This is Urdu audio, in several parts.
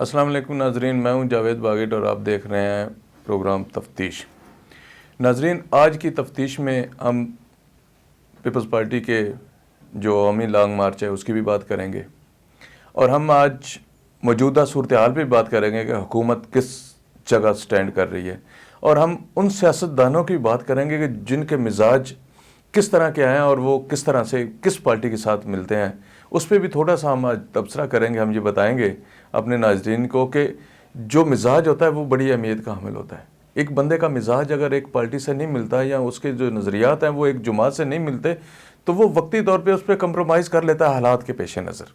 السلام علیکم ناظرین، میں ہوں جاوید باگٹ اور آپ دیکھ رہے ہیں پروگرام تفتیش۔ ناظرین، آج کی تفتیش میں ہم پیپلز پارٹی کے جو عوامی لانگ مارچ ہے اس کی بھی بات کریں گے، اور ہم آج موجودہ صورتحال پہ بات کریں گے کہ حکومت کس جگہ سٹینڈ کر رہی ہے، اور ہم ان سیاستدانوں کی بات کریں گے کہ جن کے مزاج کس طرح کے ہیں اور وہ کس طرح سے کس پارٹی کے ساتھ ملتے ہیں۔ اس پہ بھی تھوڑا سا ہم آج تبصرہ کریں گے۔ ہم یہ بتائیں گے اپنے ناظرین کو کہ جو مزاج ہوتا ہے وہ بڑی اہمیت کا حامل ہوتا ہے۔ ایک بندے کا مزاج اگر ایک پارٹی سے نہیں ملتا یا اس کے جو نظریات ہیں وہ ایک جماعت سے نہیں ملتے تو وہ وقتی طور پہ اس پہ کمپرومائز کر لیتا ہے حالات کے پیش نظر،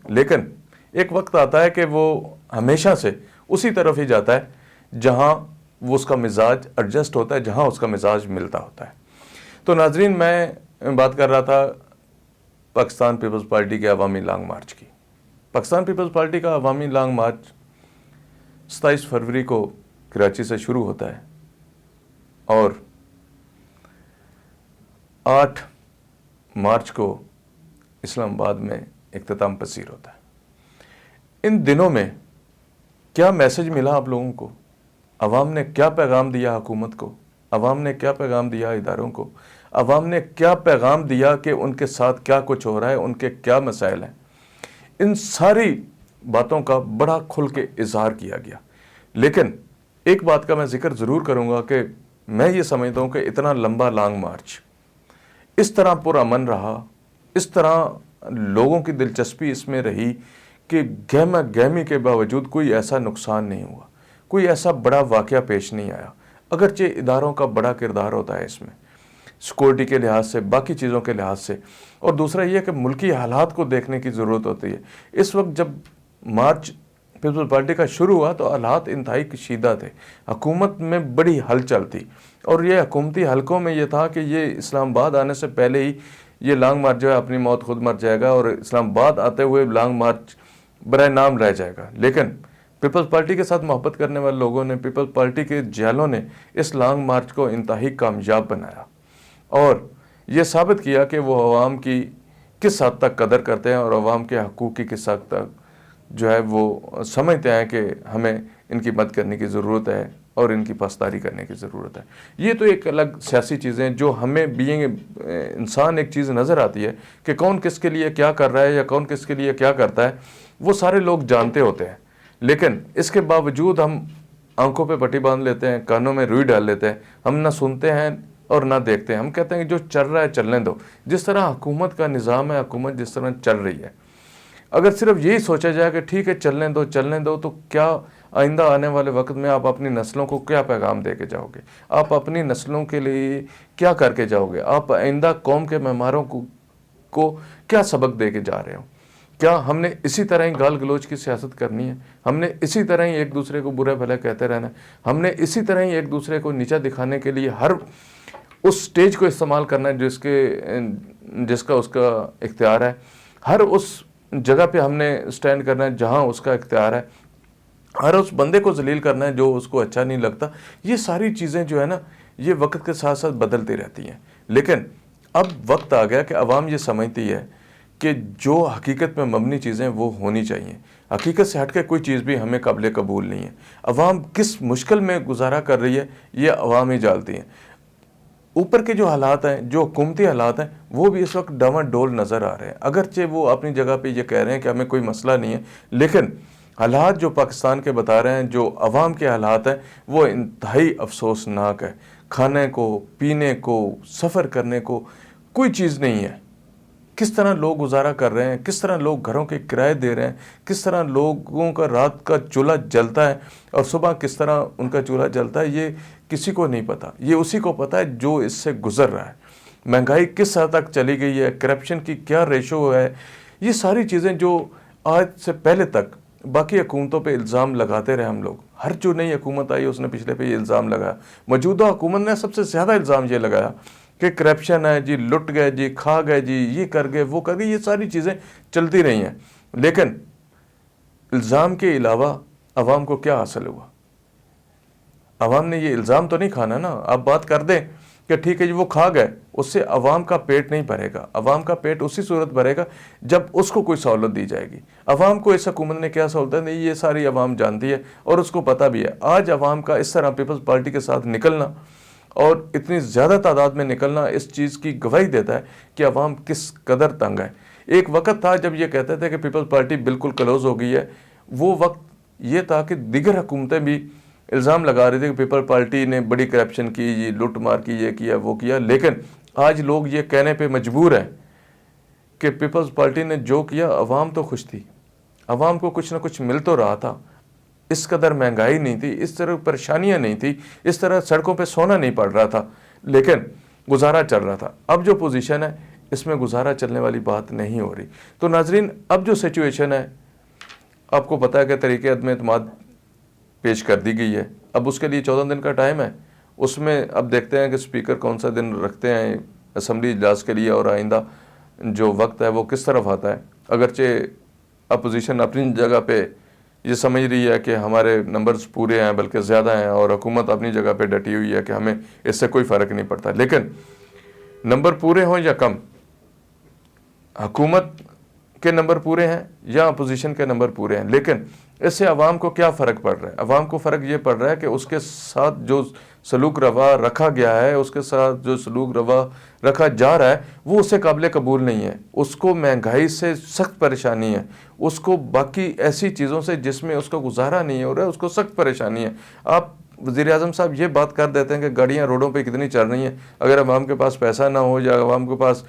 لیکن ایک وقت آتا ہے کہ وہ ہمیشہ سے اسی طرف ہی جاتا ہے جہاں وہ اس کا مزاج ایڈجسٹ ہوتا ہے، جہاں اس کا مزاج ملتا ہوتا ہے۔ تو ناظرین، میں بات کر رہا تھا پاکستان پیپلز پارٹی کے عوامی لانگ مارچ کی۔ پاکستان پیپلز پارٹی کا عوامی لانگ مارچ 27 فروری کو کراچی سے شروع ہوتا ہے اور 8 مارچ کو اسلام آباد میں اختتام پذیر ہوتا ہے۔ ان دنوں میں کیا میسج ملا آپ لوگوں کو؟ عوام نے کیا پیغام دیا حکومت کو؟ عوام نے کیا پیغام دیا اداروں کو؟ عوام نے کیا پیغام دیا کہ ان کے ساتھ کیا کچھ ہو رہا ہے، ان کے کیا مسائل ہیں؟ ان ساری باتوں کا بڑا کھل کے اظہار کیا گیا، لیکن ایک بات کا میں ذکر ضرور کروں گا کہ میں یہ سمجھتا ہوں کہ اتنا لمبا لانگ مارچ اس طرح پرامن رہا، اس طرح لوگوں کی دلچسپی اس میں رہی کہ گہما گہمی کے باوجود کوئی ایسا نقصان نہیں ہوا، کوئی ایسا بڑا واقعہ پیش نہیں آیا، اگرچہ اداروں کا بڑا کردار ہوتا ہے اس میں، سیکورٹی کے لحاظ سے، باقی چیزوں کے لحاظ سے، اور دوسرا یہ کہ ملکی حالات کو دیکھنے کی ضرورت ہوتی ہے۔ اس وقت جب مارچ پیپلز پارٹی کا شروع ہوا تو حالات انتہائی کشیدہ تھے، حکومت میں بڑی ہلچل تھی، اور یہ حکومتی حلقوں میں یہ تھا کہ یہ اسلام آباد آنے سے پہلے ہی یہ لانگ مارچ جو ہے اپنی موت خود مر جائے گا اور اسلام آباد آتے ہوئے لانگ مارچ برائے نام رہ جائے گا۔ لیکن پیپلز پارٹی کے ساتھ محبت کرنے والے لوگوں نے، پیپلز پارٹی کے جہلوں نے اس لانگ مارچ کو انتہائی کامیاب بنایا اور یہ ثابت کیا کہ وہ عوام کی کس حد تک قدر کرتے ہیں اور عوام کے حقوق کی کس حد تک جو ہے وہ سمجھتے ہیں کہ ہمیں ان کی مدد کرنے کی ضرورت ہے اور ان کی پاسداری کرنے کی ضرورت ہے۔ یہ تو ایک الگ سیاسی چیزیں جو ہمیں بینگ انسان ایک چیز نظر آتی ہے کہ کون کس کے لیے کیا کر رہا ہے یا کون کس کے لیے کیا کرتا ہے، وہ سارے لوگ جانتے ہوتے ہیں، لیکن اس کے باوجود ہم آنکھوں پہ پٹی باندھ لیتے ہیں، کانوں میں روئی ڈال لیتے ہیں، ہم نہ سنتے ہیں اور نہ دیکھتے ہیں۔ ہم کہتے ہیں کہ جو چل رہا ہے چلنے دو، جس طرح حکومت کا نظام ہے، حکومت جس طرح چل رہی ہے، اگر صرف یہی سوچا جائے کہ ٹھیک ہے چلنے دو تو کیا آئندہ آنے والے وقت میں آپ اپنی نسلوں کو کیا پیغام دے کے جاؤ گے؟ آپ اپنی نسلوں کے لیے کیا کر کے جاؤ گے؟ آپ آئندہ قوم کے معماروں کو کیا سبق دے کے جا رہے ہو؟ کیا ہم نے اسی طرح ہی گال گلوچ کی سیاست کرنی ہے؟ ہم نے اسی طرح ہی ایک دوسرے کو برے بھلے کہتے رہنا ہے؟ ہم نے اسی طرح ہی ایک دوسرے کو نیچا دکھانے کے لیے ہر اس سٹیج کو استعمال کرنا ہے جس کا اس کا اختیار ہے، ہر اس جگہ پہ ہم نے سٹینڈ کرنا ہے جہاں اس کا اختیار ہے، ہر اس بندے کو ذلیل کرنا ہے جو اس کو اچھا نہیں لگتا؟ یہ ساری چیزیں جو ہے نا، یہ وقت کے ساتھ ساتھ بدلتی رہتی ہیں، لیکن اب وقت آ گیا کہ عوام یہ سمجھتی ہے کہ جو حقیقت میں مبنی چیزیں وہ ہونی چاہیے، حقیقت سے ہٹ کے کوئی چیز بھی ہمیں قابل قبول نہیں ہے۔ عوام کس مشکل میں گزارا کر رہی ہے یہ عوام ہی جانتی ہیں۔ اوپر کے جو حالات ہیں، جو حکومتی حالات ہیں، وہ بھی اس وقت ڈاواں ڈول نظر آ رہے ہیں، اگرچہ وہ اپنی جگہ پہ یہ کہہ رہے ہیں کہ ہمیں کوئی مسئلہ نہیں ہے، لیکن حالات جو پاکستان کے بتا رہے ہیں، جو عوام کے حالات ہیں، وہ انتہائی افسوسناک ہے۔ کھانے کو، پینے کو، سفر کرنے کو کوئی چیز نہیں ہے۔ کس طرح لوگ گزارا کر رہے ہیں، کس طرح لوگ گھروں کے کرائے دے رہے ہیں، کس طرح لوگوں کا رات کا چولہا جلتا ہے اور صبح کس طرح ان کا چولہا جلتا ہے، یہ کسی کو نہیں پتا۔ یہ اسی کو پتا ہے جو اس سے گزر رہا ہے۔ مہنگائی کس حد تک چلی گئی ہے، کرپشن کی کیا ریشو ہے، یہ ساری چیزیں جو آج سے پہلے تک باقی حکومتوں پہ الزام لگاتے رہے ہم لوگ، ہر جو نئی حکومت آئی اس نے پچھلے پہ یہ الزام لگایا۔ موجودہ حکومت نے سب سے زیادہ الزام یہ لگایا کہ کرپشن ہے جی، لٹ گئے جی، کھا گئے جی، یہ کر گئے وہ کر گئے، یہ ساری چیزیں چلتی رہی ہیں، لیکن الزام کے علاوہ عوام کو کیا حاصل ہوا؟ عوام نے یہ الزام تو نہیں کھانا نا۔ آپ بات کر دیں کہ ٹھیک ہے جی وہ کھا گئے، اس سے عوام کا پیٹ نہیں بھرے گا. عوام کا پیٹ اسی صورت بھرے گا جب اس کو کوئی سہولت دی جائے گی. عوام کو اس حکومت نے کیا سہولتیں دی یہ ساری عوام جانتی ہے اور اس کو پتہ بھی ہے. آج عوام کا اس طرح پیپلز پارٹی کے ساتھ نکلنا اور اتنی زیادہ تعداد میں نکلنا اس چیز کی گواہی دیتا ہے کہ عوام کس قدر تنگ ہے. ایک وقت تھا جب یہ کہتے تھے کہ پیپلز پارٹی بالکل کلوز ہو گئی ہے. وہ وقت یہ تھا کہ دیگر حکومتیں بھی الزام لگا رہی تھی کہ پیپل پارٹی نے بڑی کرپشن کی، یہ لوٹ مار کی، یہ کیا وہ کیا. لیکن آج لوگ یہ کہنے پہ مجبور ہیں کہ پیپلز پارٹی نے جو کیا، عوام تو خوش تھی، عوام کو کچھ نہ کچھ مل تو رہا تھا. اس قدر مہنگائی نہیں تھی، اس طرح پریشانیاں نہیں تھی، اس طرح سڑکوں پہ سونا نہیں پڑ رہا تھا، لیکن گزارا چل رہا تھا. اب جو پوزیشن ہے اس میں گزارا چلنے والی بات نہیں ہو رہی. تو ناظرین، اب جو سچویشن ہے آپ کو پتہ ہے کہ طریقہ عدم اعتماد پیش کر دی گئی ہے. اب اس کے لیے 14 دن کا ٹائم ہے. اس میں اب دیکھتے ہیں کہ اسپیکر کون سا دن رکھتے ہیں اسمبلی اجلاس کے لیے اور آئندہ جو وقت ہے وہ کس طرف آتا ہے. اگرچہ اپوزیشن اپنی جگہ پہ یہ سمجھ رہی ہے کہ ہمارے نمبرز پورے ہیں بلکہ زیادہ ہیں، اور حکومت اپنی جگہ پہ ڈٹی ہوئی ہے کہ ہمیں اس سے کوئی فرق نہیں پڑتا. لیکن نمبر پورے ہوں یا کم، حکومت کے نمبر پورے ہیں یا اپوزیشن کے نمبر پورے ہیں، لیکن اس سے عوام کو کیا فرق پڑ رہا ہے؟ عوام کو فرق یہ پڑ رہا ہے کہ اس کے ساتھ جو سلوک روا رکھا گیا ہے، اس کے ساتھ جو سلوک روا رکھا جا رہا ہے وہ اسے قابل قبول نہیں ہے. اس کو مہنگائی سے سخت پریشانی ہے، اس کو باقی ایسی چیزوں سے جس میں اس کو گزارا نہیں ہو رہا ہے اس کو سخت پریشانی ہے. آپ وزیر اعظم صاحب یہ بات کر دیتے ہیں کہ گاڑیاں روڈوں پہ کتنی چل رہی ہیں. اگر عوام کے پاس پیسہ نہ ہو یا عوام کے پاس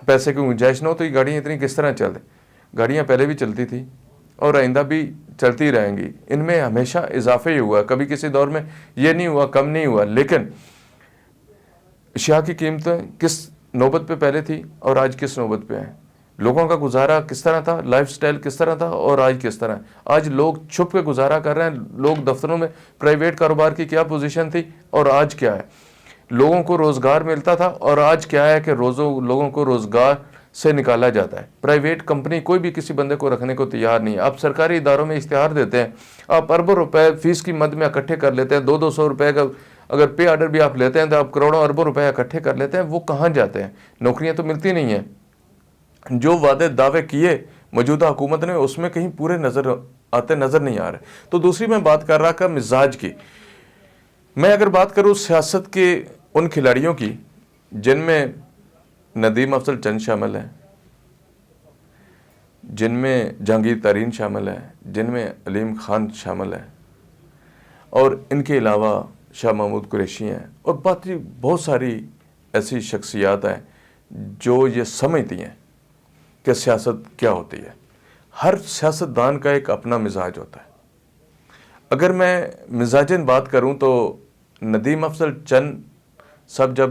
پیسے کی گنجائش نہ ہو تو یہ گاڑیاں اتنی کس طرح چل رہی؟ گاڑیاں پہلے بھی چلتی تھی اور آئندہ بھی چلتی رہیں گی. ان میں ہمیشہ اضافے ہی ہوا، کبھی کسی دور میں یہ نہیں ہوا، کم نہیں ہوا. لیکن اشیاء کی قیمتیں کس نوبت پہ پہلے تھی اور آج کس نوبت پہ ہیں؟ لوگوں کا گزارا کس طرح تھا، لائف سٹائل کس طرح تھا اور آج کس طرح ہے؟ آج لوگ چھپ کے گزارا کر رہے ہیں. لوگ دفتروں میں پرائیویٹ کاروبار کی کیا پوزیشن تھی اور آج کیا ہے؟ لوگوں کو روزگار ملتا تھا اور آج کیا ہے کہ لوگوں کو روزگار سے نکالا جاتا ہے. پرائیویٹ کمپنی کوئی بھی کسی بندے کو رکھنے کو تیار نہیں ہے. آپ سرکاری اداروں میں اشتہار دیتے ہیں، آپ اربوں روپے فیس کی مد میں اکٹھے کر لیتے ہیں. 200 روپے کا اگر پے آرڈر بھی آپ لیتے ہیں تو آپ کروڑوں اربوں روپے اکٹھے کر لیتے ہیں. وہ کہاں جاتے ہیں؟ نوکریاں تو ملتی نہیں ہیں. جو وعدے دعوے کیے موجودہ حکومت نے اس میں کہیں پورے نظر نہیں آ رہے. تو دوسری میں بات کر رہا تھا مزاج کی. میں اگر بات کروں سیاست کے ان کھلاڑیوں کی جن میں ندیم افضل چند شامل ہیں، جن میں جہانگیر ترین شامل ہے، جن میں علیم خان شامل ہے، اور ان کے علاوہ شاہ محمود قریشی ہیں اور باقی بہت ساری ایسی شخصیات ہیں جو یہ سمجھتی ہیں کہ سیاست کیا ہوتی ہے. ہر سیاستدان کا ایک اپنا مزاج ہوتا ہے. اگر میں مزاجن بات کروں تو ندیم افضل چند سب جب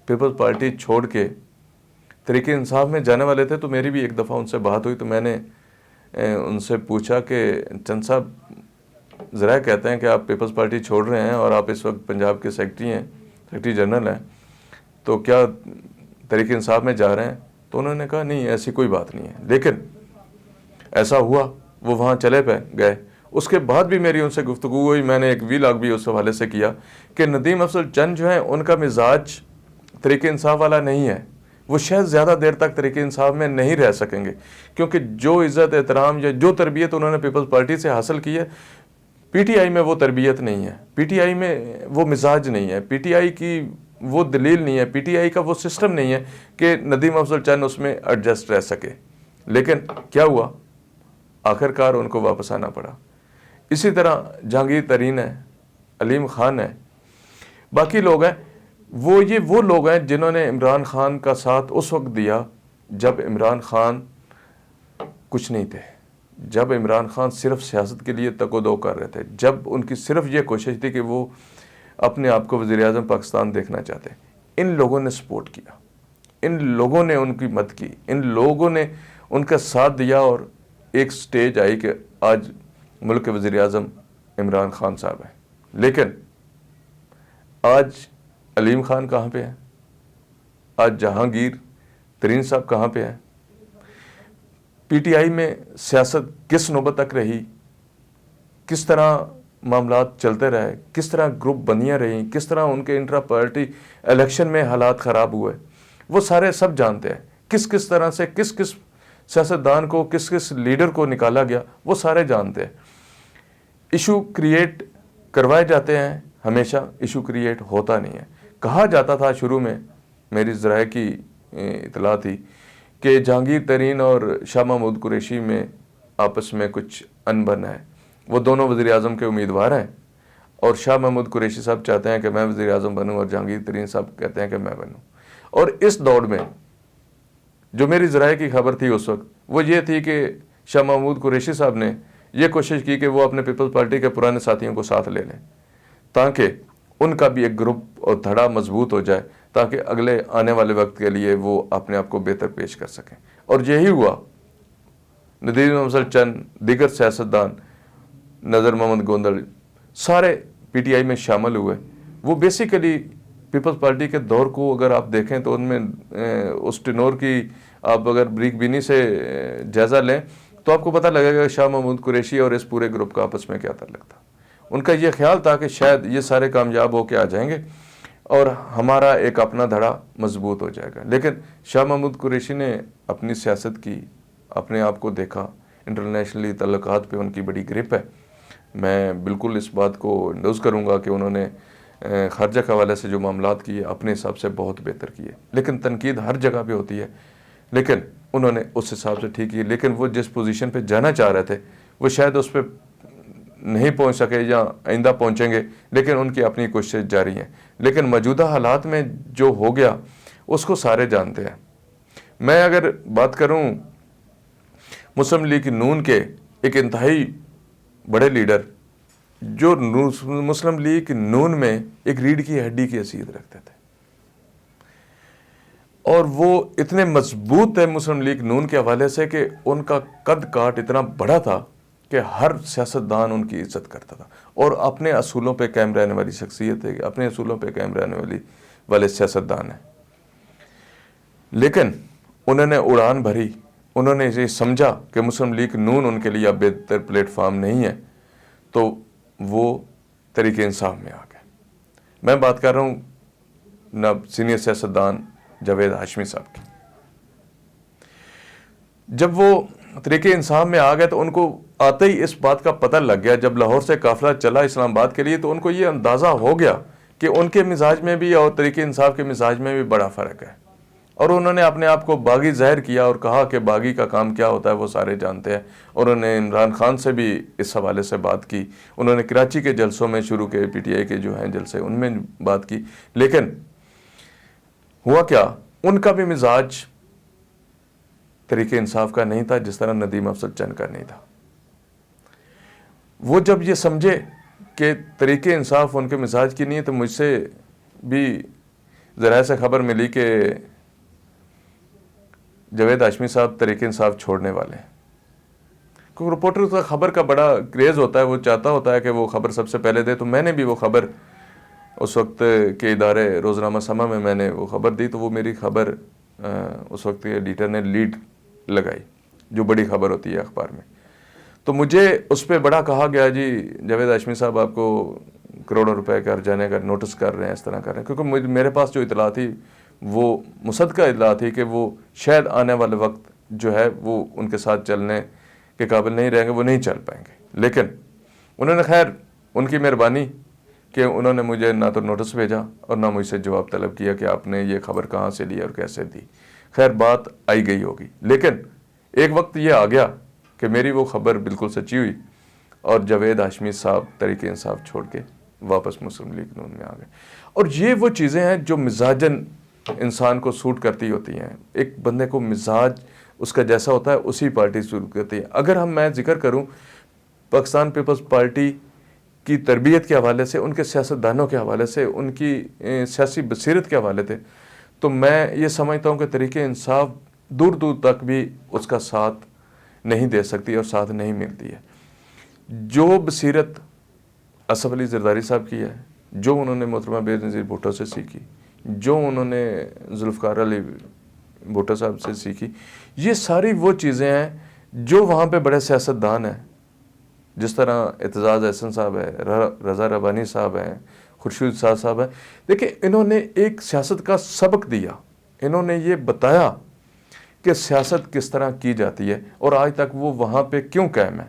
پیپلز پارٹی چھوڑ کے تحریک انصاف میں جانے والے تھے تو میری بھی ایک دفعہ ان سے بات ہوئی. تو میں نے ان سے پوچھا کہ چند صاحب ذرا کہتے ہیں کہ آپ پیپلز پارٹی چھوڑ رہے ہیں اور آپ اس وقت پنجاب کے سیکرٹری جنرل ہیں، تو کیا تحریک انصاف میں جا رہے ہیں؟ تو انہوں نے کہا نہیں ایسی کوئی بات نہیں ہے. لیکن ایسا ہوا وہ وہاں چلے گئے. اس کے بعد بھی میری ان سے گفتگو ہوئی. میں نے ایک ویلاگ بھی اس حوالے سے کیا کہ ندیم افضل چند جو ہیں ان کا مزاج تحریک انصاف والا نہیں ہے. وہ شاید زیادہ دیر تک تحریک انصاف میں نہیں رہ سکیں گے، کیونکہ جو عزت احترام یا جو تربیت انہوں نے پیپلز پارٹی سے حاصل کی ہے پی ٹی آئی میں وہ تربیت نہیں ہے، پی ٹی آئی میں وہ مزاج نہیں ہے، پی ٹی آئی کی وہ دلیل نہیں ہے، پی ٹی آئی کا وہ سسٹم نہیں ہے کہ ندیم افضل چند اس میں ایڈجسٹ رہ سکے. لیکن کیا ہوا؟ آخرکار ان کو واپس آنا پڑا. اسی طرح جہانگیر ترین ہے، علیم خان ہے، باقی لوگ ہیں. وہ لوگ ہیں جنہوں نے عمران خان کا ساتھ اس وقت دیا جب عمران خان کچھ نہیں تھے، جب عمران خان صرف سیاست کے لیے تک و دو کر رہے تھے، جب ان کی صرف یہ کوشش تھی کہ وہ اپنے آپ کو وزیر اعظم پاکستان دیکھنا چاہتے ہیں. ان لوگوں نے سپورٹ کیا، ان لوگوں نے ان کی مدد کی، ان لوگوں نے ان کا ساتھ دیا اور ایک سٹیج آئی کہ آج ملک کے وزیر اعظم عمران خان صاحب ہیں. لیکن آج علیم خان کہاں پہ ہیں؟ آج جہانگیر ترین صاحب کہاں پہ ہیں؟ پی ٹی آئی میں سیاست کس نوبت تک رہی؟ کس طرح معاملات چلتے رہے, کس طرح گروپ بنیاں رہیں, کس طرح ان کے انٹرا پارٹی الیکشن میں حالات خراب ہوئے, وہ سارے سب جانتے ہیں. کس کس طرح سے کس کس سیاستدان کو, کس کس لیڈر کو نکالا گیا, وہ سارے جانتے ہیں. ایشو کریٹ کروائے جاتے ہیں, ہمیشہ ایشو کریٹ ہوتا نہیں ہے. کہا جاتا تھا شروع میں, میری ذرائع کی اطلاع تھی کہ جہانگیر ترین اور شاہ محمود قریشی میں آپس میں کچھ انبن ہے. وہ دونوں وزیر اعظم کے امیدوار ہیں, اور شاہ محمود قریشی صاحب چاہتے ہیں کہ میں وزیر اعظم بنوں, اور جہانگیر ترین صاحب کہتے ہیں کہ میں بنوں. اور اس دوڑ میں جو میری ذرائع کی خبر تھی اس وقت, وہ یہ تھی کہ شاہ محمود قریشی صاحب نے یہ کوشش کی کہ وہ اپنے پیپلز پارٹی کے پرانے ساتھیوں کو ساتھ لے لیں, تاکہ ان کا بھی ایک گروپ اور دھڑا مضبوط ہو جائے, تاکہ اگلے آنے والے وقت کے لیے وہ اپنے آپ کو بہتر پیش کر سکیں. اور یہی ہوا. ندیم افضل چند, دیگر سیاستدان, نذر محمد گوندل, سارے پی ٹی آئی میں شامل ہوئے. وہ بیسیکلی پیپلز پارٹی کے دور کو اگر آپ دیکھیں تو ان میں اس ٹنور کی آپ اگر بریک بینی سے جائزہ لیں تو آپ کو پتہ لگے گا شاہ محمود قریشی اور اس پورے گروپ کا آپس میں کیا تعلق تھا. ان کا یہ خیال تھا کہ شاید یہ سارے کامیاب ہو کے آ جائیں گے اور ہمارا ایک اپنا دھڑا مضبوط ہو جائے گا. لیکن شاہ محمود قریشی نے اپنی سیاست کی, اپنے آپ کو دیکھا, انٹرنیشنلی تعلقات پہ ان کی بڑی گرپ ہے. میں بالکل اس بات کو نوز کروں گا کہ انہوں نے خارجہ کے حوالے سے جو معاملات کیے اپنے حساب سے بہت بہتر کیے. لیکن تنقید ہر جگہ پہ ہوتی ہے, لیکن انہوں نے اس حساب سے ٹھیک کی. لیکن وہ جس پوزیشن پہ جانا چاہ رہے تھے وہ شاید اس پہ نہیں پہنچ سکے یا آئندہ پہنچیں گے, لیکن ان کی اپنی کوششیں جاری ہیں. لیکن موجودہ حالات میں جو ہو گیا اس کو سارے جانتے ہیں. میں اگر بات کروں مسلم لیگ نون کے ایک انتہائی بڑے لیڈر جو مسلم لیگ نون میں ایک ریڑھ کی ہڈی کی حیثیت رکھتے تھے, اور وہ اتنے مضبوط تھے مسلم لیگ نون کے حوالے سے کہ ان کا قد کاٹ اتنا بڑا تھا کہ ہر سیاستدان ان کی عزت کرتا تھا, اور اپنے اصولوں پہ قائم رہنے والی شخصیت ہے, اپنے اصولوں پہ قائم رہنے والے سیاستدان ہیں. لیکن انہوں نے اڑان بھری, انہوں نے یہ سمجھا کہ مسلم لیگ نون ان کے لیے اب بہتر پلیٹ فارم نہیں ہے, تو وہ تحریک انصاف میں آ گئے. میں بات کر رہا ہوں نب سینئر سیاستدان جاوید ہاشمی صاحب کی. جب وہ تحریک انصاف میں آ گئے تو ان کو آتے ہی اس بات کا پتہ لگ گیا, جب لاہور سے قافلہ چلا اسلام آباد کے لیے تو ان کو یہ اندازہ ہو گیا کہ ان کے مزاج میں بھی اور تحریک انصاف کے مزاج میں بھی بڑا فرق ہے. اور انہوں نے اپنے آپ کو باغی ظاہر کیا اور کہا کہ باغی کا کام کیا ہوتا ہے وہ سارے جانتے ہیں. اور انہوں نے عمران خان سے بھی اس حوالے سے بات کی, انہوں نے کراچی کے جلسوں میں شروع کے پی ٹی آئی کے جو ہیں جلسے ان میں بات کی. لیکن ہوا کیا, ان کا بھی مزاج تحریک انصاف کا نہیں تھا جس طرح ندیم افضل چند کا نہیں تھا. وہ جب یہ سمجھے کہ تحریک انصاف ان کے مزاج کی نہیں ہے, تو مجھ سے بھی ذرائع سے خبر ملی کہ جاوید ہاشمی صاحب تحریک انصاف چھوڑنے والے ہیں. کیونکہ رپورٹر کا خبر کا بڑا کریز ہوتا ہے, وہ چاہتا ہوتا ہے کہ وہ خبر سب سے پہلے دے. تو میں نے بھی وہ خبر اس وقت کے ادارے روزنامہ سما میں نے وہ خبر دی, تو وہ میری خبر اس وقت کے ایڈیٹر نے لیڈ لگائی, جو بڑی خبر ہوتی ہے اخبار میں. تو مجھے اس پہ بڑا کہا گیا, جی جاوید ہاشمی صاحب آپ کو کروڑوں روپے کا جانے کا نوٹس کر رہے ہیں, اس طرح کر رہے ہیں. کیونکہ میرے پاس جو اطلاع تھی وہ مصدقہ اطلاع تھی کہ وہ شاید آنے والے وقت جو ہے وہ ان کے ساتھ چلنے کے قابل نہیں رہیں گے, وہ نہیں چل پائیں گے. لیکن انہوں نے خیر ان کی مہربانی کہ انہوں نے مجھے نہ تو نوٹس بھیجا اور نہ مجھ سے جواب طلب کیا کہ آپ نے یہ خبر کہاں سے لی اور کیسے دی. خیر بات آئی گئی ہوگی, لیکن ایک وقت یہ آ گیا کہ میری وہ خبر بالکل سچی ہوئی اور جاوید ہاشمی صاحب تحریک انصاف چھوڑ کے واپس مسلم لیگ نون میں آ گئے. اور یہ وہ چیزیں ہیں جو مزاجن انسان کو سوٹ کرتی ہوتی ہیں. ایک بندے کو مزاج اس کا جیسا ہوتا ہے اسی پارٹی سوٹ کرتی ہے. اگر میں ذکر کروں پاکستان پیپلز پارٹی کی تربیت کے حوالے سے, ان کے سیاستدانوں کے حوالے سے, ان کی سیاسی بصیرت کے حوالے سے, تو میں یہ سمجھتا ہوں کہ تحریک انصاف دور دور تک بھی اس کا ساتھ نہیں دے سکتی اور ساتھ نہیں ملتی ہے. جو بصیرت اسف علی زرداری صاحب کی ہے, جو انہوں نے محترمہ بے نظیر بھٹو سے سیکھی, جو انہوں نے ذوالفقار علی بھٹو صاحب سے سیکھی, یہ ساری وہ چیزیں ہیں جو وہاں پہ بڑے سیاستدان ہیں جس طرح اعتزاز احسن صاحب ہے، رضا ربانی صاحب ہیں، خورشید صاحب ہیں، دیکھیں انہوں نے ایک سیاست کا سبق دیا، انہوں نے یہ بتایا کہ سیاست کس طرح کی جاتی ہے، اور آج تک وہ وہاں پہ کیوں قائم ہے،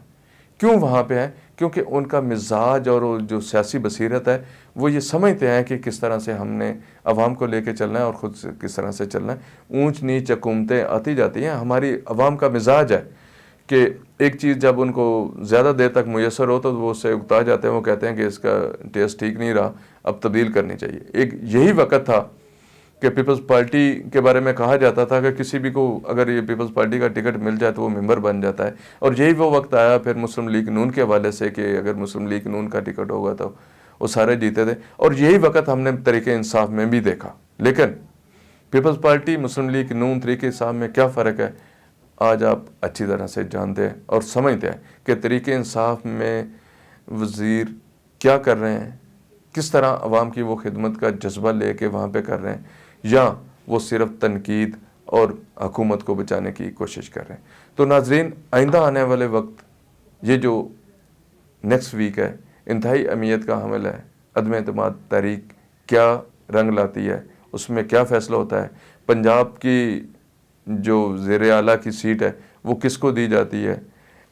کیوں وہاں پہ ہے؟ کیونکہ ان کا مزاج اور جو سیاسی بصیرت ہے وہ یہ سمجھتے ہیں کہ کس طرح سے ہم نے عوام کو لے کے چلنا ہے اور خود سے کس طرح سے چلنا ہے۔ اونچ نیچ حکومتیں آتی جاتی ہیں، ہماری عوام کا مزاج ہے کہ ایک چیز جب ان کو زیادہ دیر تک میسر ہو تو وہ اس سے اکتا جاتے ہیں، وہ کہتے ہیں کہ اس کا ٹیسٹ ٹھیک نہیں رہا، اب تبدیل کرنی چاہیے۔ ایک یہی وقت تھا کہ پیپلز پارٹی کے بارے میں کہا جاتا تھا کہ کسی بھی کو اگر یہ پیپلز پارٹی کا ٹکٹ مل جائے تو وہ ممبر بن جاتا ہے، اور یہی وہ وقت آیا پھر مسلم لیگ نون کے حوالے سے کہ اگر مسلم لیگ نون کا ٹکٹ ہوگا تو وہ سارے جیتے تھے، اور یہی وقت ہم نے طریقہ انصاف میں بھی دیکھا۔ لیکن پیپلز پارٹی، مسلم لیگ نون، طریقہ انصاف میں کیا فرق ہے آج آپ اچھی طرح سے جانتے ہیں اور سمجھتے ہیں کہ طریقہ انصاف میں وزیر کیا کر رہے ہیں، کس طرح عوام کی وہ خدمت کا جذبہ لے کے وہاں پہ کر رہے ہیں، یا وہ صرف تنقید اور حکومت کو بچانے کی کوشش کر رہے ہیں۔ تو ناظرین، آئندہ آنے والے وقت یہ جو نیکسٹ ویک ہے انتہائی اہمیت کا حامل ہے۔ عدم اعتماد تحریک کیا رنگ لاتی ہے، اس میں کیا فیصلہ ہوتا ہے، پنجاب کی جو زیر اعلیٰ کی سیٹ ہے وہ کس کو دی جاتی ہے،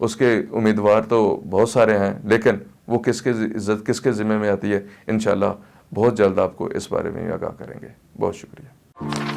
اس کے امیدوار تو بہت سارے ہیں لیکن وہ کس کے عزت کس کے ذمہ میں آتی ہے، انشاءاللہ بہت جلد آپ کو اس بارے میں آگاہ کریں گے۔ بہت شکریہ۔